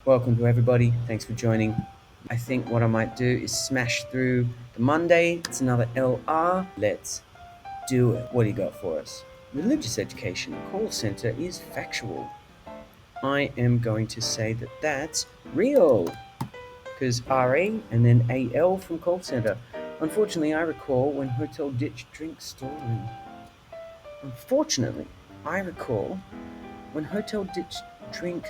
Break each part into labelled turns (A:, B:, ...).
A: Welcome to everybody. Thanks for joining. I think what I might do is smash through the Monday. It's another LR. Let's do it. What do you got for us? Religious education call center is factual. I am going to say that that's real because RE and then AL from call center. Unfortunately, I recall when hotel ditch drink storeroom. Unfortunately, I recall when hotel ditch drink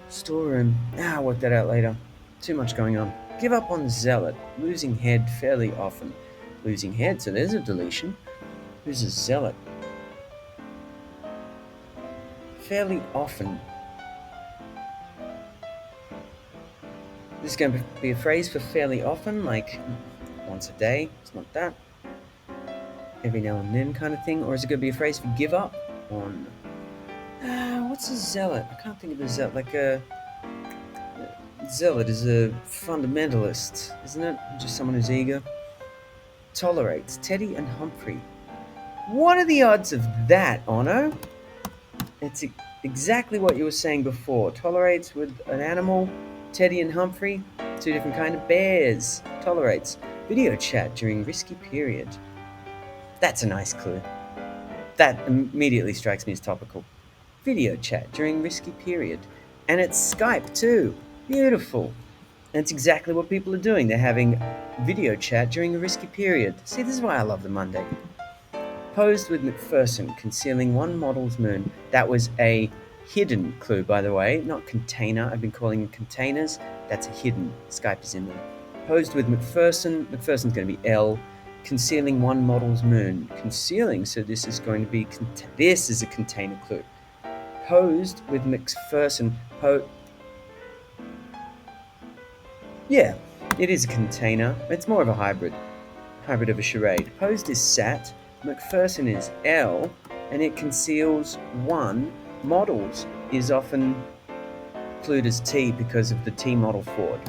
A: storeroom. I'll work that out later. Too much going on. Give up on zealot. Losing head fairly often. Losing head, so there's a deletion. Who's a zealot? Fairly often. This is going to be a phrase for fairly often, like once a day. It's not that. Every now and then kind of thing. Or is it going to be a phrase for give up on? What's a zealot? I can't think of a zealot. Like a zealot is a fundamentalist, isn't it? Just someone who's eager. Tolerates. Teddy and Humphrey. What are the odds of that, Ono? It's exactly what you were saying before. Tolerates with an animal. Teddy and Humphrey, two different kind of bears. Tolerates. Video chat during risky period. That's a nice clue. That immediately strikes me as topical. Video chat during risky period. And it's Skype too. Beautiful. And it's exactly what people are doing. They're having video chat during a risky period. See, this is why I love the Monday. Posed with McPherson, concealing one model's moon. That was a hidden clue, by the way, not container. I've been calling them containers. That's a hidden. Skype is in there. Posed with McPherson. McPherson's going to be L. Concealing one model's moon. Concealing, so this is going to be... this is a container clue. Posed with McPherson. Yeah, it is a container. It's more of a hybrid. Hybrid of a charade. Posed is sat. McPherson is L, and it conceals one. Models is often clued as T because of the T model Ford.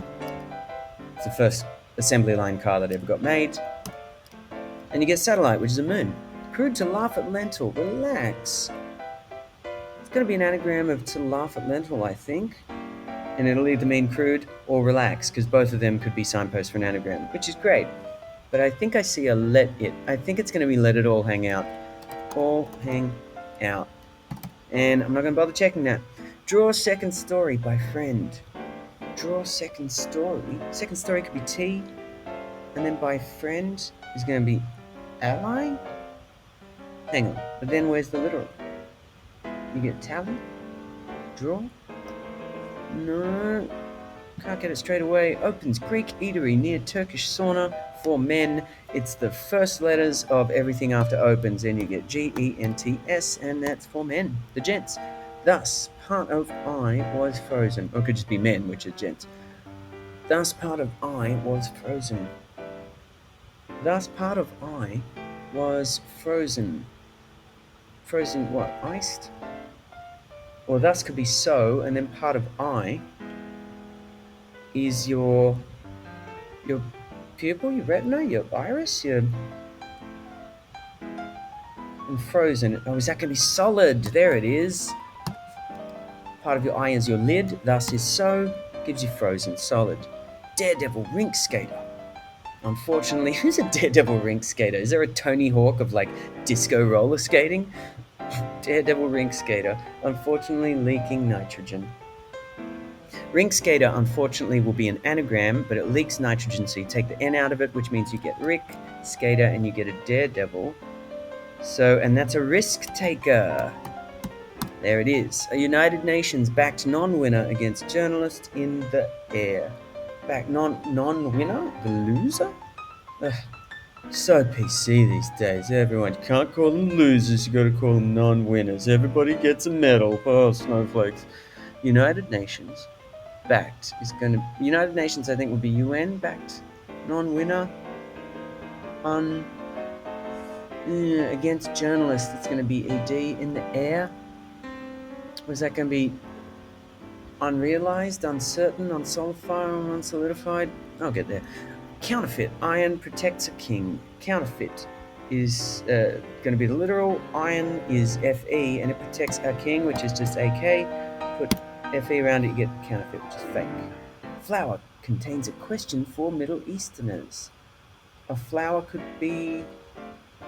A: It's the first assembly line car that ever got made. And you get satellite, which is a moon. Crude to laugh at lentil. Relax. It's going to be an anagram of to laugh at lentil, I think. And it'll either mean crude or relax, because both of them could be signposts for an anagram, which is great. But I think I see a let it. I think it's going to be let it all hang out. All hang out. And I'm not going to bother checking that. Draw second story by friend. Draw second story. Second story could be T. And then by friend is going to be ally? Hang on. But then where's the literal? You get tally? Draw? No. Can't get it straight away. Opens Greek eatery near Turkish sauna for men. It's the first letters of everything after opens, and you get GENTS, and that's for men, the gents. Thus, part of I was frozen. Or it could just be men, which is gents. Thus, part of I was frozen. Thus, part of I was frozen. Frozen what? Iced? Or thus could be so, and then part of I is your pupil, your retina, your iris, your... And frozen. Oh, is that going to be solid? There it is. Part of your eye is your lid, thus is so, gives you frozen, solid. Daredevil rink skater. Unfortunately, who's a daredevil rink skater? Is there a Tony Hawk of like disco roller skating? Daredevil rink skater. Unfortunately, leaking nitrogen. Rink skater, unfortunately, will be an anagram, but it leaks nitrogen, so you take the N out of it, which means you get Rick, skater, and you get a daredevil. So, and that's a risk taker. There it is. A United Nations backed non-winner against journalist in the air. Backed non-winner? The loser? Ugh. So PC these days. Everyone can't call them losers, you gotta call them non-winners. Everybody gets a medal. Oh, snowflakes. United Nations backed is going to... United Nations, I think, would be UN backed. Non-winner. Against journalists, it's going to be ED in the air. Was that going to be unrealized, uncertain, unsolidified, unsolidified? I'll get there. Counterfeit. Iron protects a king. Counterfeit is going to be the literal. Iron is FE, and it protects a king, which is just AK. Put FE around it, you get counterfeit, which is fake. Flower contains a question for Middle Easterners. A flower could be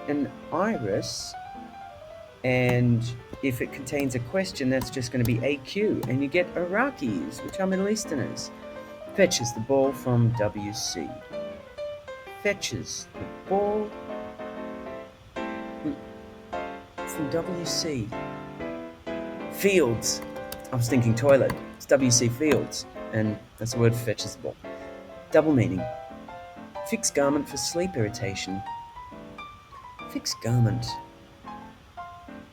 A: an iris, and if it contains a question, that's just going to be AQ, and you get Iraqis, which are Middle Easterners. Fetches the ball from WC. Fetches the ball from WC. Fields. I was thinking toilet. It's WC Fields, and that's the word for fetches the ball. Double meaning. Fixed garment for sleep irritation. Fixed garment.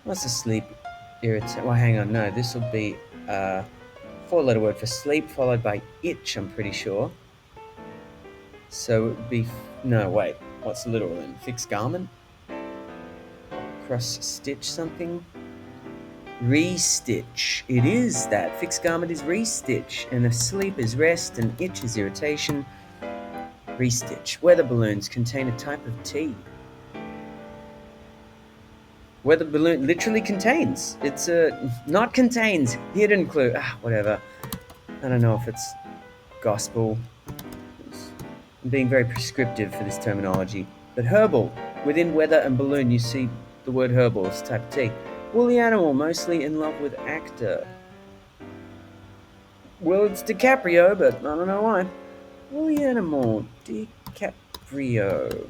A: What's a sleep irritation? Well, hang on. No, this will be a four-letter word for sleep, followed by itch, I'm pretty sure. So it would be... No, wait. What's the literal then? Fixed garment? Cross-stitch something? Re-stitch. It is that. Fixed garment is re-stitch, and sleep is rest, and itch is irritation. Re-stitch. Weather balloons contain a type of tea. Weather balloon literally contains. It's not contains. Hidden clue. Whatever. I don't know if it's gospel. I'm being very prescriptive for this terminology. But herbal. Within weather and balloon, you see the word herbal. It's type of tea. Woolly animal, mostly in love with actor. Well, it's DiCaprio, but I don't know why. Woolly animal, DiCaprio.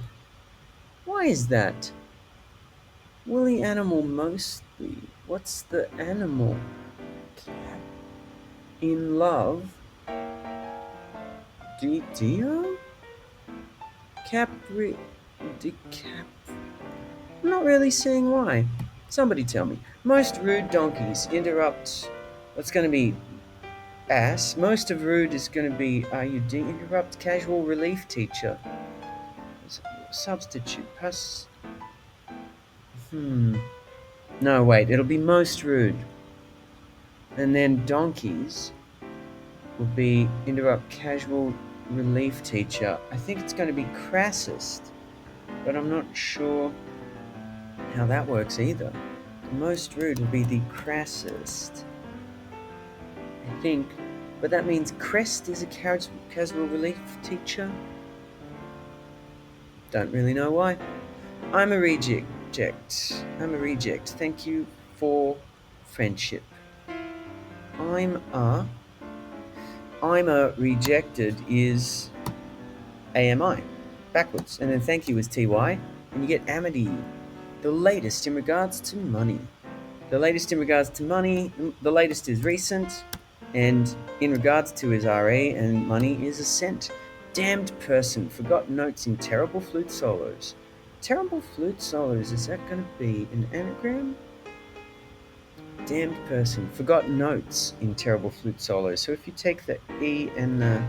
A: Why is that? Woolly animal mostly. What's the animal? In love? Dio? Capri... I'm not really seeing why. Somebody tell me. Most rude donkeys interrupt... What's going to be ass? Most of rude is going to be IUD. Interrupt casual relief teacher. Substitute. Pass... No, wait. It'll be most rude. And then donkeys will be interrupt casual relief teacher. I think it's going to be crassest, but I'm not sure how that works either. The most rude will be the crassest, I think, but that means crest is a casual relief teacher. Don't really know why. I'm a reject. Thank you for friendship. I'm a rejected is AMI, backwards, and then thank you is TY, and you get Amity. The latest in regards to money. The latest is recent, and in regards to is RE, and money is a cent. Damned person, forgot notes in terrible flute solos. Terrible flute solos, is that going to be an anagram? Damned person, forgot notes in terrible flute solos. So if you take the E and the...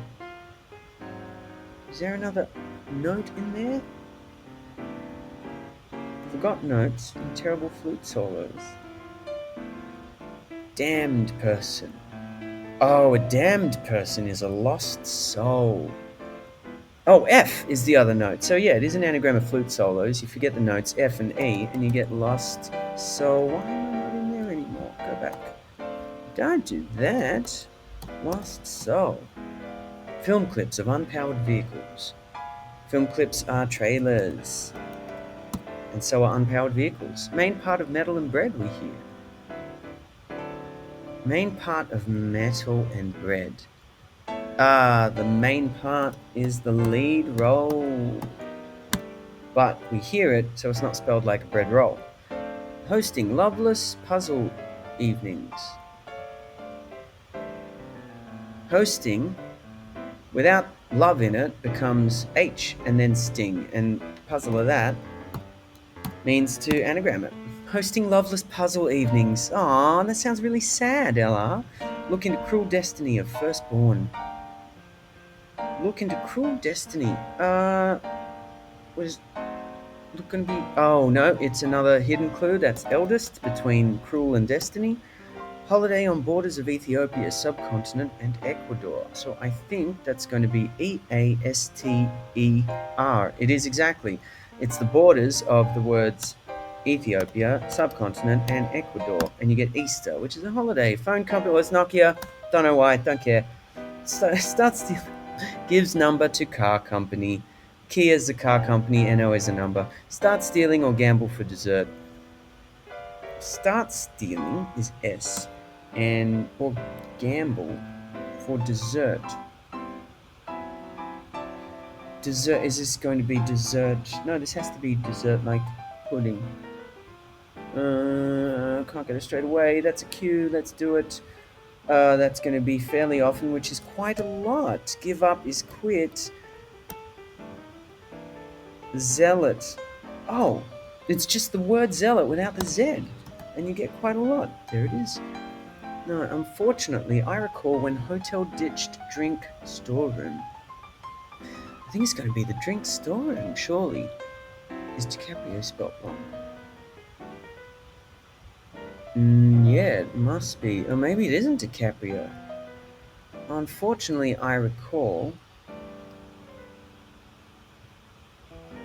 A: Is there another note in there? Forgot notes in terrible flute solos. Damned person. Oh, a damned person is a lost soul. Oh, F is the other note. So yeah, it is an anagram of flute solos. You forget the notes F and E, and you get lost. So why am I not in there anymore? Go back. Don't do that. Lost soul. Film clips of unpowered vehicles. Film clips are trailers. And so are unpowered vehicles. Main part of metal and bread, we hear. Main part of metal and bread. The main part is the lead role. But we hear it, so it's not spelled like a bread roll. Hosting loveless puzzle evenings. Hosting, without love in it, becomes H and then sting, and puzzle of that means to anagram it. Hosting loveless puzzle evenings. Aw, that sounds really sad, Ella. Look into cruel destiny of firstborn. Look into cruel destiny. What is... Look gonna be... Oh, no, it's another hidden clue. That's eldest between cruel and destiny. Holiday on borders of Ethiopia, subcontinent, and Ecuador. So I think that's going to be EASTER. It is exactly. It's the borders of the words Ethiopia, subcontinent, and Ecuador. And you get Easter, which is a holiday. Phone company was Nokia. Don't know why. Don't care. Start stealing. Gives number to car company. Key is the car company. NO is a number. Start stealing or gamble for dessert. Start stealing is S, and or gamble for dessert. Dessert, is this going to be dessert? No, this has to be dessert like pudding. Can't get it straight away. That's a Q. Let's do it. That's going to be fairly often, which is quite a lot. Give up is quit. Zealot. Oh, it's just the word zealot without the Z. And you get quite a lot. There it is. No, unfortunately, I recall when hotel ditched drink storeroom. I think it's going to be the drink storeroom, surely. Is DiCaprio spelled wrong? Yeah, it must be. Or maybe it isn't DiCaprio. Unfortunately, I recall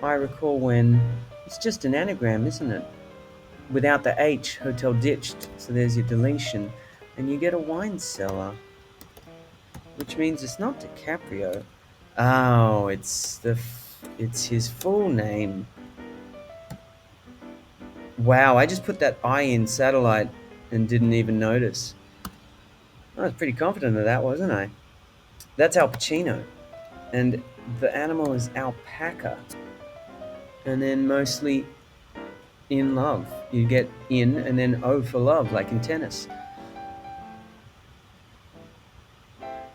A: when it's just an anagram, isn't it? Without the H, hotel ditched. So there's your deletion. And you get a wine cellar. Which means it's not DiCaprio. Oh, it's his full name. Wow, I just put that I in satellite and didn't even notice. I was pretty confident of that, wasn't I? That's Al Pacino. And the animal is alpaca. And then mostly in love. You get in and then O for love, like in tennis.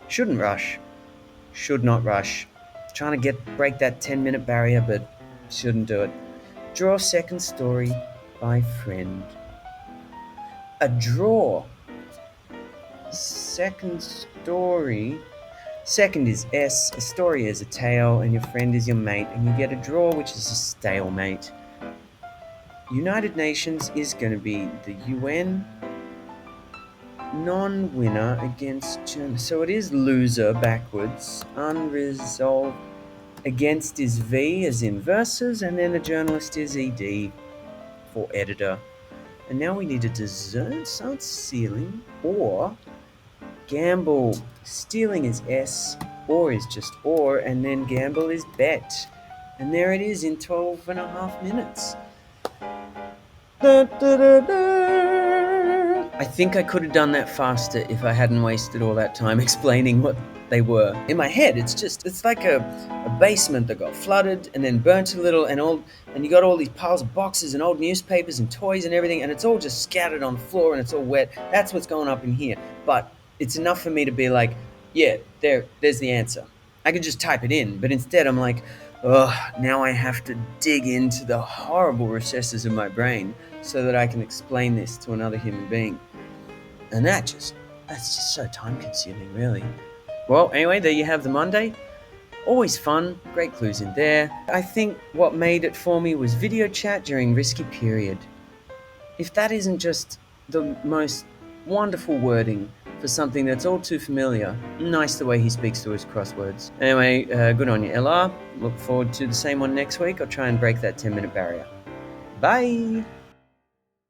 A: Shouldn't rush. Should not rush. Trying to break that 10-minute barrier, but shouldn't do it. Draw second story by friend. A draw. Second story. Second is S, a story is a tale, and your friend is your mate, and you get a draw, which is a stalemate. United Nations is going to be the UN. Non-winner against Germany. So it is loser backwards. Unresolved. Against is V as in versus, and then the journalist is ED for editor. And now we need a dessert. Start stealing or gamble. Stealing is S, or is just or, and then gamble is bet. And there it is in 12 and a half minutes. Da, da, da, da. I think I could have done that faster if I hadn't wasted all that time explaining what they were. In my head, it's like a basement that got flooded and then burnt a little and you got all these piles of boxes and old newspapers and toys and everything, and it's all just scattered on the floor and it's all wet. That's what's going up in here. But it's enough for me to be like, yeah, there's the answer. I could just type it in, but instead I'm like, now I have to dig into the horrible recesses of my brain so that I can explain this to another human being. And that's just so time consuming, really. Well, anyway, there you have the Monday. Always fun, great clues in there. I think what made it for me was video chat during risky period. If that isn't just the most wonderful wording for something that's all too familiar, nice the way he speaks to his crosswords. Anyway, good on you, LR. Look forward to the same one next week. I'll try and break that 10-minute barrier. Bye!